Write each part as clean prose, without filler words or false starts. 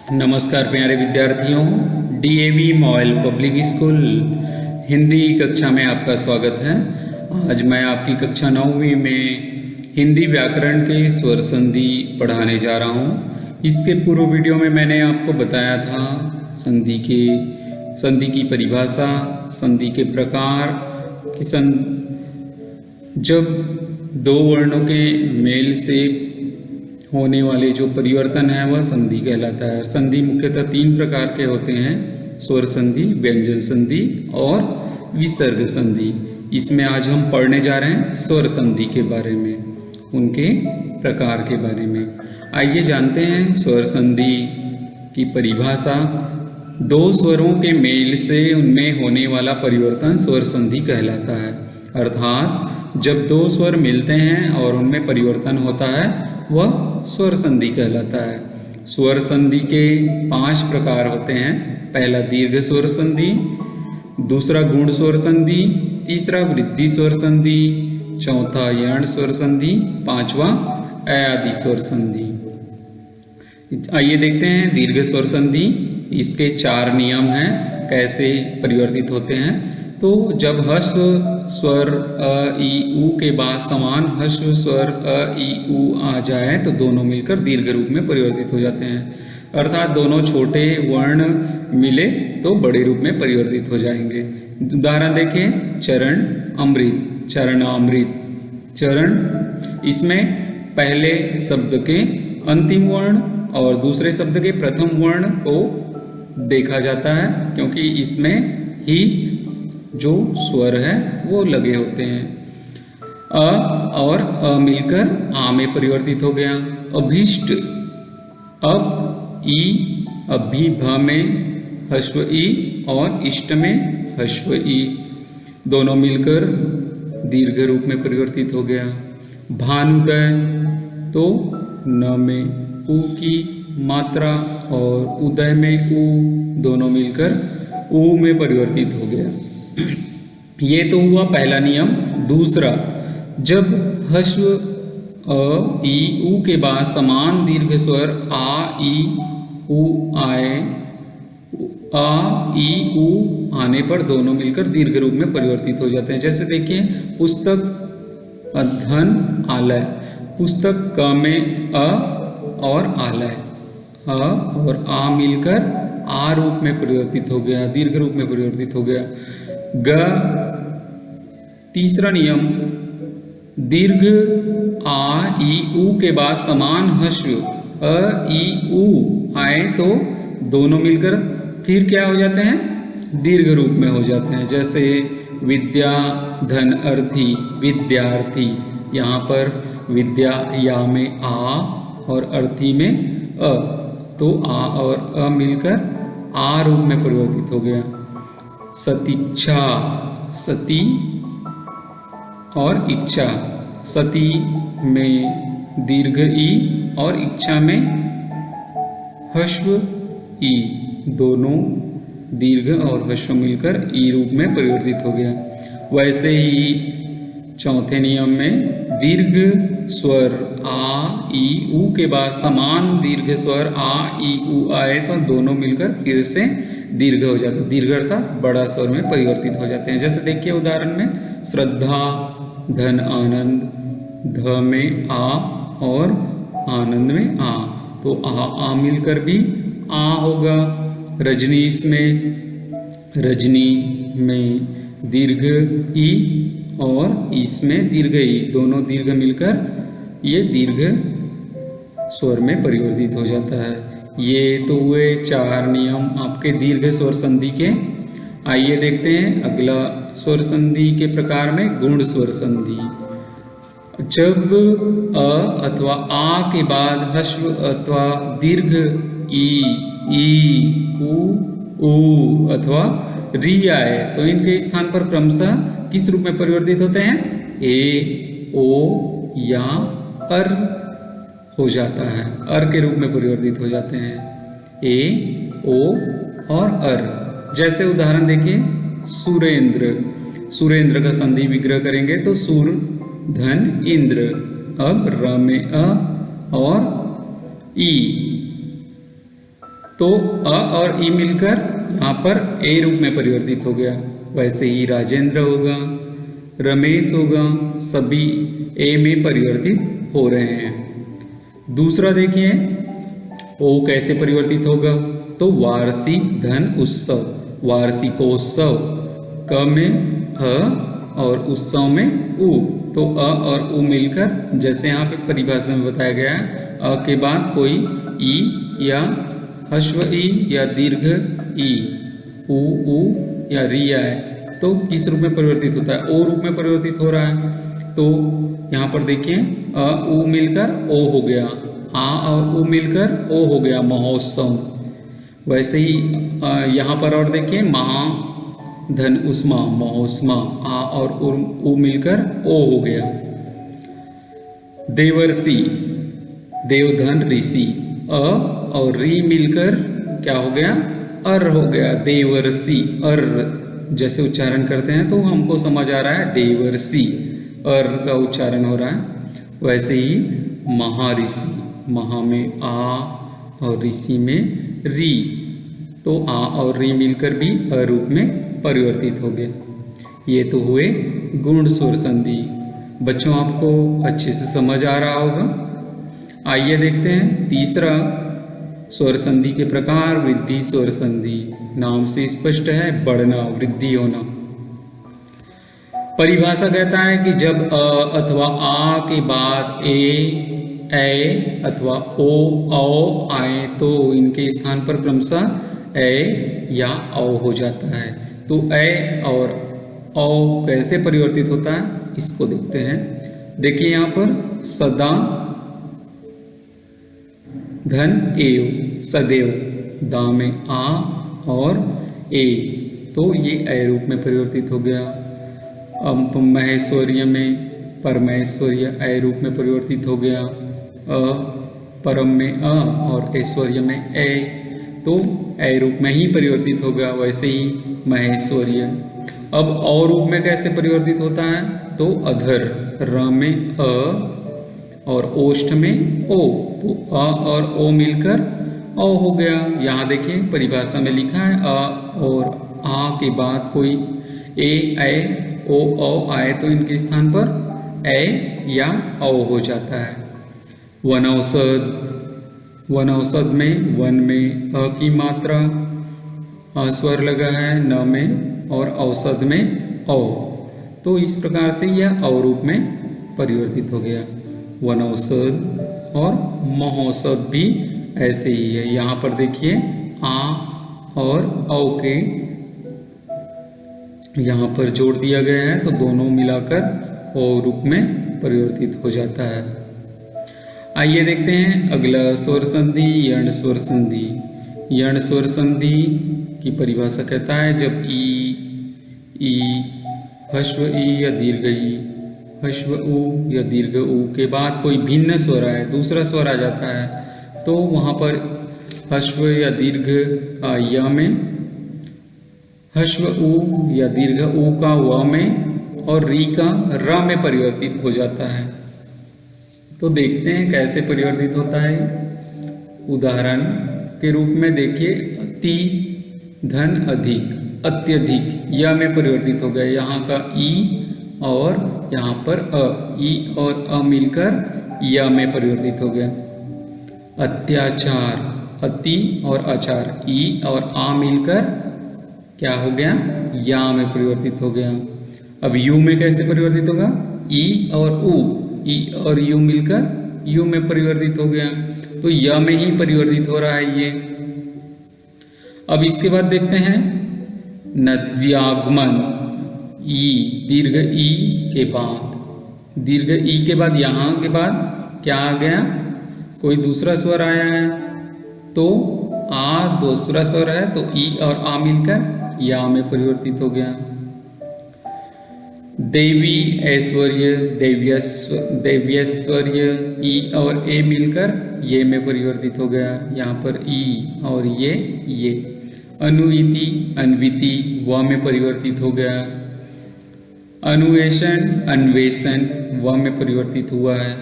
नमस्कार प्यारे विद्यार्थियों, DAV MOIL public school Hindi कक्षा में आपका स्वागत है। आज मैं आपकी कक्षा 9वीं में हिंदी व्याकरण के स्वर संधि पढ़ाने जा रहा हूँ। इसके पूर्व वीडियो में मैंने आपको बताया था संधि की परिभाषा, संधि के प्रकार कि जब दो वर्णों के मेल से होने वाले जो परिवर्तन है वह संधि कहलाता है। संधि मुख्यतः 3 प्रकार के होते हैं: स्वर संधि, व्यंजन संधि और विसर्ग संधि। इसमें आज हम पढ़ने जा रहे हैं स्वर संधि के बारे में, उनके प्रकार के बारे में। आइए जानते हैं स्वर संधि की परिभाषा। दो स्वरों के मेल से उनमें होने वाला परिवर्तन स्वर संधि कहलाता है। अर्थात जब दो स्वर मिलते हैं और उनमें परिवर्तन होता है वह स्वर संधि कहलाता है। स्वर संधि के 5 प्रकार होते हैं। पहला दीर्घ स्वर संधि, दूसरा गुण स्वर संधि, तीसरा वृद्धि स्वर संधि, चौथा यण स्वर संधि, पांचवा अयादि स्वर संधि। आइए देखते हैं दीर्घ स्वर संधि। इसके 4 नियम हैं, कैसे परिवर्तित होते हैं। तो जब ह्रस्व स्वर अ ई उ के बाद समान ह्रस्व स्वर अ ई उ आ जाए तो दोनों मिलकर दीर्घ रूप में परिवर्तित हो जाते हैं। अर्थात दोनों छोटे वर्ण मिले तो बड़े रूप में परिवर्तित हो जाएंगे। उदाहरण देखिए, चरण अमृत, चरणामृत। चरण, इसमें पहले शब्द के अंतिम वर्ण और दूसरे शब्द के प्रथम वर्ण को देखा जाता है, क्योंकि इसमें ही जो स्वर है वो लगे होते हैं। अ और अ मिलकर आ में परिवर्तित हो गया। अभीष्ट, अब ई, अभी भ में ह्रस्व ई और इष्ट में ह्रस्व ई, दोनों मिलकर दीर्घ रूप में परिवर्तित हो गया। भानुदय, तो न में उ की मात्रा और उदय में उ, दोनों मिलकर उ में परिवर्तित हो गया। ये तो हुआ पहला नियम। दूसरा, जब ह्रस्व अ ई उ के बाद समान दीर्घ स्वर आ ई उ आए, आ ई उ आने पर दोनों मिलकर दीर्घ रूप में परिवर्तित हो जाते हैं। जैसे देखिए, पुस्तक, अध्ययन, आलय। पुस्तक क में अ और आलय, अ और आ मिलकर आ रूप में परिवर्तित हो गया, दीर्घ रूप में परिवर्तित हो गया। ग, तीसरा नियम, दीर्घ आ ई उ के बाद समान ह्रस्व अ ई उ आए तो दोनों मिलकर फिर क्या हो जाते हैं, दीर्घ रूप में हो जाते हैं। जैसे विद्या, धन, अर्थी, विद्यार्थी। यहाँ पर विद्या या में आ और अर्थी में अ, तो आ और अ मिलकर आ रूप में परिवर्तित हो गया। सतीक्षा, सती और इच्छा। सती में दीर्घ ई और इच्छा में ह्रस्व ई, दोनों दीर्घ और ह्रस्व मिलकर ई रूप में परिवर्तित हो गया। वैसे ही चौथे नियम में दीर्घ स्वर आ ई उ के बाद समान दीर्घ स्वर आ ई उ आए तो दोनों मिलकर फिर से दीर्घ हो जाते हैं। दीर्घ अर्थात बड़ा स्वर में परिवर्तित हो जाते हैं। जैसे देखिए उदाहरण में, श्रद्धा, धन, आनंद। ध में आ और आनंद में आ, तो आ मिलकर भी आ होगा। रजनीश में रजनी में दीर्घ ई और इसमें दीर्घ ई, दोनों दीर्घ मिलकर ये दीर्घ स्वर में परिवर्तित हो जाता है। ये तो हुए 4 नियम आपके दीर्घ स्वर संधि के। आइए देखते हैं अगला स्वर संधि के प्रकार में गुण स्वर संधि। जब अ अथवा आ के बाद ह्रस्व अथवा दीर्घ ई उ अथवा री आए तो इनके स्थान पर क्रमशः किस रूप में परिवर्तित होते हैं, ए, ओ या अर हो जाता है। अर के रूप में परिवर्तित हो जाते हैं, ए, ओ और अर। जैसे उदाहरण देखिए, सुरेंद्र। सुरेंद्र का संधि विग्रह करेंगे तो सुर, धन, इंद्र। अब र में अ और ई, तो अ और ई मिलकर यहाँ पर ए रूप में परिवर्तित हो गया। वैसे ही राजेंद्र होगा, रमेश होगा, सभी ए में परिवर्तित हो रहे हैं। दूसरा देखिए ओ कैसे परिवर्तित होगा, तो वार्षिक धन उत्सव, वार्षिकोत्सव, क में अ और उत्सव में उ, तो अ और उ मिलकर जैसे यहाँ पे परिभाषा में बताया गया है, अ के बाद कोई ई या ह्रस्व ई या दीर्घ ई, उ या री है, तो किस रूप में परिवर्तित होता है, ओ रूप में परिवर्तित हो रहा है। तो यहाँ पर देखिए अ उ मिलकर ओ हो गया, आ और उ मिलकर ओ हो गया महोत्सव। वैसे ही यहाँ पर और देखिए महा धन उष्मा महोष्मा, आ और उ मिलकर ओ हो गया। देवर्षि, देवधन ऋषि, अ और री मिलकर क्या हो गया, अर हो गया, देवर्षि। अर जैसे उच्चारण करते हैं तो हमको समझ आ रहा है देवर्षि, अर का उच्चारण हो रहा है। वैसे ही महाऋषि, महा में आ और ऋषि में री, तो आ और री मिलकर भी अ रूप में परिवर्तित हो गए। ये तो हुए गुण स्वर संधि। बच्चों आपको अच्छे से समझ आ रहा होगा। आइए देखते हैं तीसरा स्वर संधि के प्रकार, वृद्धि स्वर संधि। नाम से स्पष्ट है, बढ़ना, वृद्धि होना। परिभाषा कहता है कि जब अ अथवा आ के बाद ए अथवा ओ औ आए तो इनके स्थान पर क्रमशः ए या औ हो जाता है। तो ए और औ कैसे परिवर्तित होता है इसको देखते हैं। देखिए यहाँ पर सदा धन एव, सदैव, दा में आ और ए, तो ये ए रूप में परिवर्तित हो गया। अब महेश्वर्य में परमेश्वर्य ए रूप में परिवर्तित हो गया। परम में अ और ऐश्वर्य में ए, तो ए रूप में ही परिवर्तित हो गया। वैसे ही महेश्वर्य। अब औ रूप में कैसे परिवर्तित होता है, तो अधर, र में अ और ओष्ठ में ओ, तो अ और ओ मिलकर औ हो गया। यहाँ देखिए परिभाषा में लिखा है अ और आ के बाद कोई ए ओ औ आए तो इनके स्थान पर ए या औ हो जाता है। वनौषध, वनौषध में वन में अ की मात्रा स्वर लगा है, न में और औषध में औ, तो इस प्रकार से यह औ रूप में परिवर्तित हो गया। वनौषध और महौषध भी ऐसे ही है। यहाँ पर देखिए आ और औ के यहाँ पर जोड़ दिया गया है, तो दोनों मिलाकर ओ रूप में परिवर्तित हो जाता है। आइए देखते हैं अगला स्वर संधि, यण स्वर संधि। यण स्वर संधि की परिभाषा कहता है जब ई, ह्रस्व ई या दीर्घ ई, ह्रस्व उ या दीर्घ उ के बाद कोई भिन्न स्वर आए, दूसरा स्वर आ जाता है, तो वहाँ पर ह्रस्व या दीर्घ का य में, ह्रस्व उ या दीर्घ उ का व में और री का र में परिवर्तित हो जाता है। तो देखते हैं कैसे परिवर्तित होता है। उदाहरण के रूप में देखिए अति धन अधिक, अत्यधिक, य में परिवर्तित हो गया। यहाँ का ई और यहाँ पर अ, ई और अ मिलकर य में परिवर्तित हो गया। अत्याचार, अति और आचार, ई और आ मिलकर क्या हो गया, या में परिवर्तित हो गया। अब यू में कैसे परिवर्तित होगा, ई और उ, ई और यू मिलकर यू में परिवर्तित हो गया, तो य में ही परिवर्तित हो रहा है ये। अब इसके बाद देखते हैं नद्यागमन, ई, दीर्घ ई के बाद, दीर्घ ई के बाद यहाँ के बाद क्या आ गया, कोई दूसरा स्वर आया है, तो आ दूसरा स्वर है, तो ई और आ मिलकर या में परिवर्तित हो गया। देवी, ऐश्वर्य, देव्यश्वर्य, ई और ए मिलकर ये में परिवर्तित हो गया। यहाँ पर ई और ये। अनुइति, अन्विति, व में परिवर्तित हो गया। अनुवेशन, अन्वेषण, व में परिवर्तित हुआ है।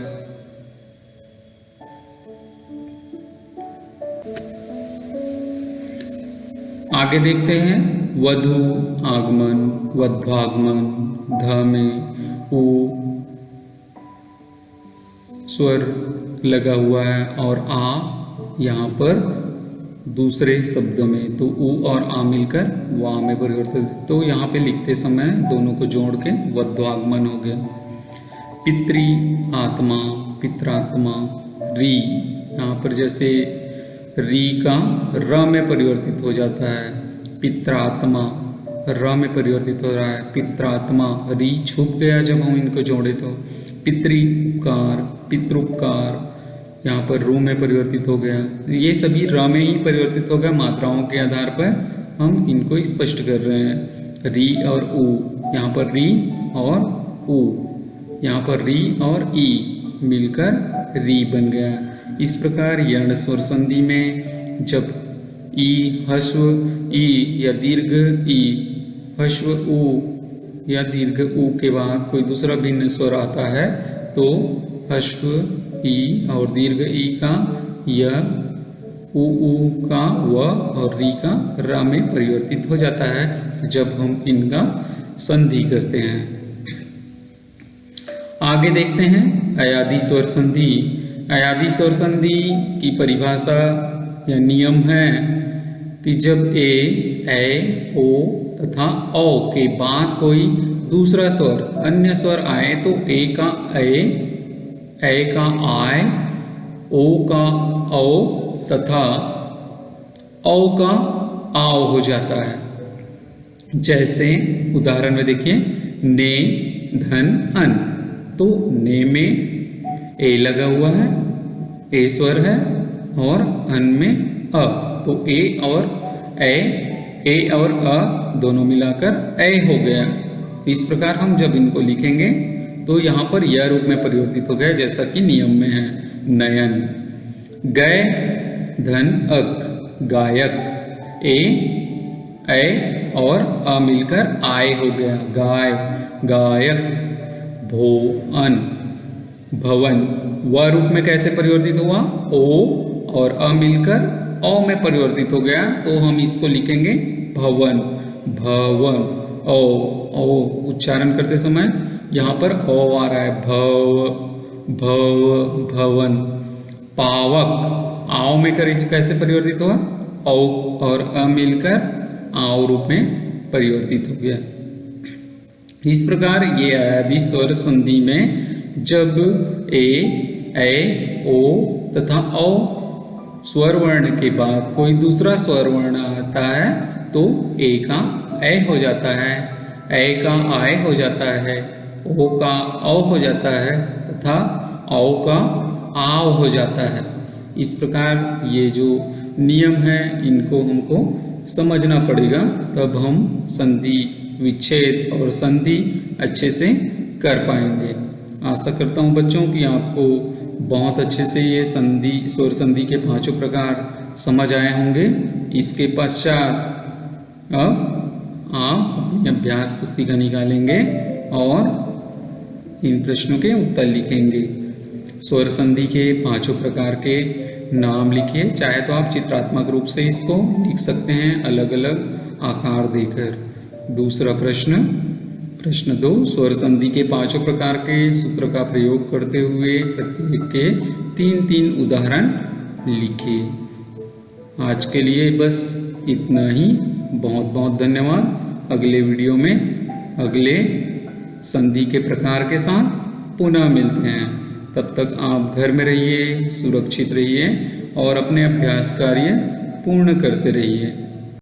आगे देखते हैं वधु आगमन, वध्वागमन, ध में उ स्वर लगा हुआ है और आ यहाँ पर दूसरे शब्द में, तो उ और आ मिलकर वा में परिवर्तित। तो यहाँ पे लिखते समय दोनों को जोड़ के वध्वागमन हो गया। पितृ आत्मा, पित्रात्मा, री, यहाँ पर जैसे री का र में परिवर्तित हो जाता है, पित्रात्मा र में परिवर्तित हो रहा है, पित्रात्मा, री छुप गया जब हम इनको जोड़े तो। पितृपकार, पितृपकार, यहाँ पर रू में परिवर्तित हो गया। ये सभी र में ही परिवर्तित हो गया, मात्राओं के आधार पर हम इनको स्पष्ट कर रहे हैं। री और उ, यहाँ पर री और उ, यहाँ पर री और ई मिलकर री बन गया। इस प्रकार यर्ण स्वर संधि में जब ई, ह्स्व ई या दीर्घ ई, ह्स्व उ या दीर्घ उ के बाद कोई दूसरा भिन्न स्वर आता है तो ह्स्व ई और दीर्घ ई का य, उ का व और री का र में परिवर्तित हो जाता है जब हम इनका संधि करते हैं। आगे देखते हैं अयादि स्वर संधि। अयादि स्वर संधि की परिभाषा या नियम है कि जब ए, ओ तथा औ के बाद कोई दूसरा स्वर, अन्य स्वर आए तो ए का ए का आय, ओ का औ तथा औ का आओ हो जाता है। जैसे उदाहरण में देखिए ने, धन, अन, तो ने में ए लगा हुआ है, ए स्वर है और अन में अ, तो ए और अ दोनों मिलाकर ए हो गया। इस प्रकार हम जब इनको लिखेंगे तो यहाँ पर यह रूप में परिवर्तित हो गया जैसा कि नियम में है। नयन, गय, धन, अक, गायक, ए और अ मिलकर आय हो गया, गाय, गायक, भो, अन, भवन, व रूप में कैसे परिवर्तित हुआ, ओ और अ मिलकर औ में परिवर्तित हो गया, तो हम इसको लिखेंगे भवन, भवन, ओ उच्चारण करते समय यहाँ पर ओ आ रहा है, भवन। पावक, आओ में कैसे परिवर्तित हुआ, औ और अ मिलकर आओ रूप में परिवर्तित हो गया। इस प्रकार ये अयादि स्वर संधि में जब ए, ओ तथा औ स्वर वर्ण के बाद कोई दूसरा स्वर वर्ण आता है तो ए का ए हो जाता है, ए का आय हो जाता है, ओ का औ हो जाता है तथा औ का आव हो जाता है। इस प्रकार ये जो नियम है इनको हमको समझना पड़ेगा, तब हम संधि, विच्छेद और संधि अच्छे से कर पाएंगे। आशा करता हूँ बच्चों कि आपको बहुत अच्छे से ये संधि, स्वर संधि के पांचों प्रकार समझ आए होंगे। इसके पश्चात अब आप अपनी अभ्यास पुस्तिका निकालेंगे और इन प्रश्नों के उत्तर लिखेंगे। स्वर संधि के पांचों प्रकार के नाम लिखिए, चाहे तो आप चित्रात्मक रूप से इसको लिख सकते हैं अलग अलग आकार देकर। दूसरा प्रश्न, प्रश्न 2, स्वर संधि के पांचों प्रकार के सूत्र का प्रयोग करते हुए प्रत्येक के 3-3 उदाहरण लिखिए। आज के लिए बस इतना ही। बहुत बहुत धन्यवाद। अगले वीडियो में अगले संधि के प्रकार के साथ पुनः मिलते हैं। तब तक आप घर में रहिए, सुरक्षित रहिए और अपने अभ्यास कार्य पूर्ण करते रहिए।